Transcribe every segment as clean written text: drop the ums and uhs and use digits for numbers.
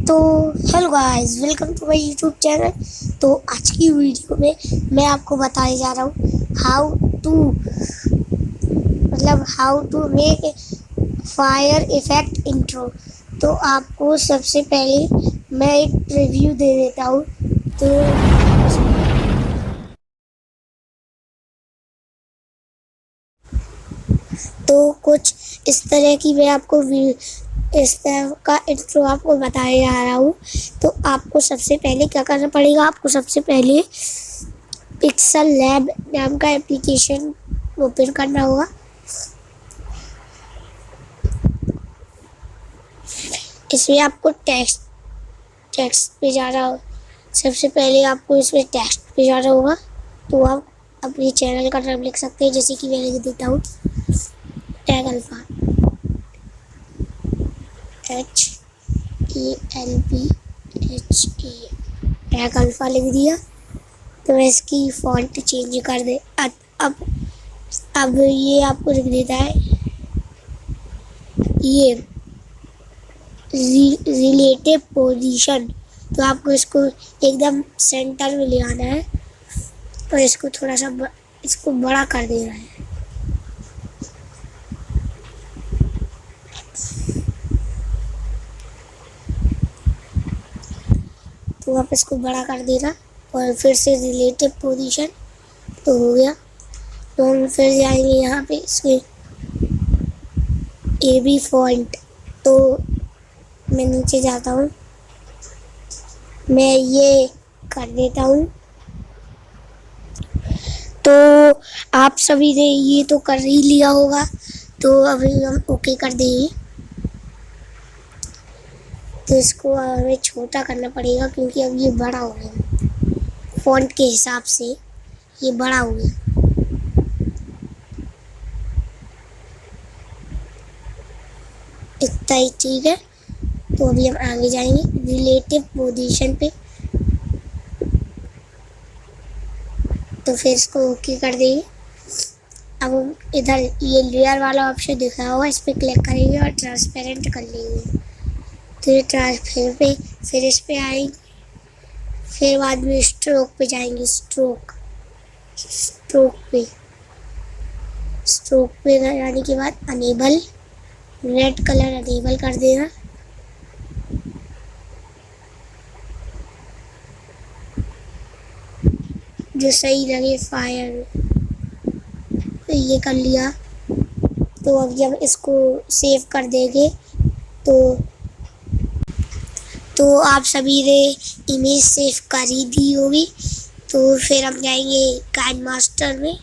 तो hello guys, welcome to my YouTube channel. तो आज की वीडियो में मैं आपको बताने जा रहा हूँ how to make fire effect intro. तो आपको सबसे पहले मैं एक रिव्यू दे देता हूँ। तो कुछ इस तरह की मैं आपको इस तरह का इंट्रो आपको बताने जा रहा हूँ। तो आपको सबसे पहले क्या करना पड़ेगा, आपको सबसे पहले पिक्सल लैब नाम का एप्लीकेशन ओपन करना होगा। इसमें आपको टेक्स्ट पे जाना होगा। सबसे पहले आपको इसमें टेक्स्ट पे जाना होगा। तो आप अपने चैनल का नाम लिख सकते हैं, जैसे कि मैं लिख देता हूँ tag alpha, HELPHA, tag alpha लिख दिया। तो इसकी फॉन्ट चेंज कर दे। अब ये आपको लिख देता है ये रिलेटिव पोजीशन। तो आपको इसको एकदम सेंटर में ले आना है और इसको थोड़ा सा इसको बड़ा कर देना है। तो आप इसको बड़ा कर देना और फिर से रिलेटिव पोजीशन। तो हो गया। तो हम फिर जाएंगे यहाँ पे इसके AB फॉन्ट। तो मैं नीचे जाता हूँ, मैं ये कर देता हूँ। तो आप सभी ने ये तो कर ही लिया होगा, तो अभी हम ओके कर देंगे। तो इसको हमें छोटा करना पड़ेगा क्योंकि अब ये बड़ा हो गया, फॉन्ट के हिसाब से ये बड़ा हो गया। इतना ही ठीक है। तो अभी हम आगे जाएंगे रिलेटिव पोजीशन पे। तो फिर इसको ओके कर देंगे। अब इधर ये लेयर वाला ऑप्शन दिख रहा होगा, इस पर क्लिक करेंगे और ट्रांसपेरेंट कर लेंगे। तो ये ट्रांसपेरेंट पे फिर इस पे आएंगे, फिर बाद में स्ट्रोक पे जाएंगे। स्ट्रोक पे जाने के बाद अनेबल, रेड कलर अनेबल कर देना। जो सही लगे फायर, तो ये कर लिया। तो अब जब इसको सेव कर देंगे तो आप सभी ने इमेज सेव कर ही दी होगी। तो फिर हम जाएंगे काइनमास्टर में।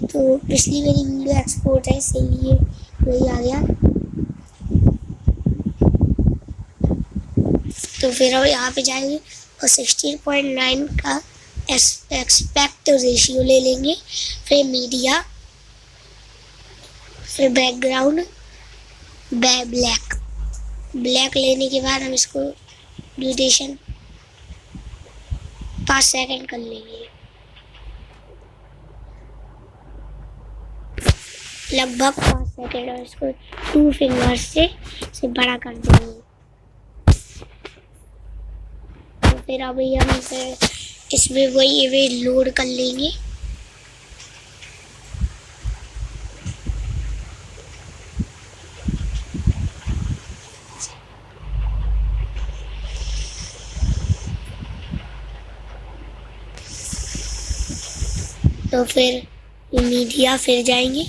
तो पिछली मेरी वीडियो एक्सपोर्ट है, इसलिए वही आ गया। तो फिर हम यहाँ पे जाएंगे और 16.9 का एक्सपेक्ट रेशियो ले लेंगे। फिर मीडिया, फिर बैकग्राउंड ब्लैक लेने के बाद हम इसको ड्यूरेशन 5 सेकंड कर लेंगे, लगभग 5 सेकंड। और इसको 2 फिंगर्स से बड़ा कर देंगे। तो फिर अभी हम फिर इसमें वही इमेज लोड कर लेंगे। तो फिर मीडिया, फिर जाएंगे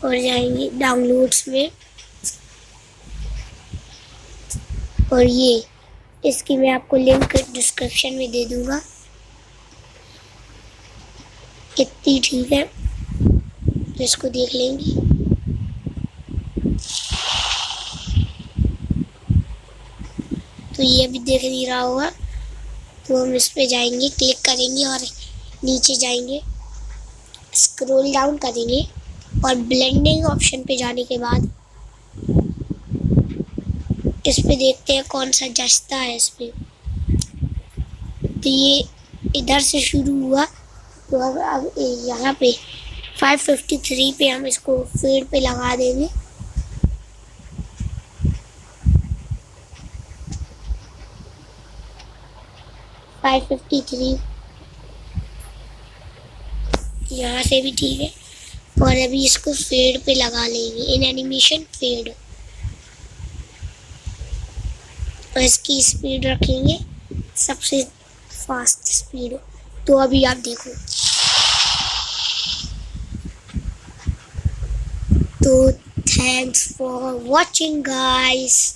और जाएंगे डाउनलोड्स में। और ये इसकी मैं आपको लिंक डिस्क्रिप्शन में दे दूंगा। कितनी ठीक है, तो इसको देख लेंगे। तो ये भी देख नहीं रहा होगा। तो हम इस पे जाएंगे, क्लिक करेंगे और नीचे जाएंगे, स्क्रॉल डाउन करेंगे और ब्लेंडिंग ऑप्शन पे जाने के बाद इस पे देखते हैं कौन सा जचता है इस पे। तो ये इधर से शुरू हुआ तो अब यहाँ पे 553 पे हम इसको फेड पे लगा देंगे। फाइव 53 यहाँ से भी ठीक है। और अभी इसको फेड पे लगा लेंगे, इन एनिमेशन फेड, और इसकी स्पीड रखेंगे सबसे फास्ट स्पीड। तो अभी आप देखो, तो थैंक्स फॉर वॉचिंग गाइस।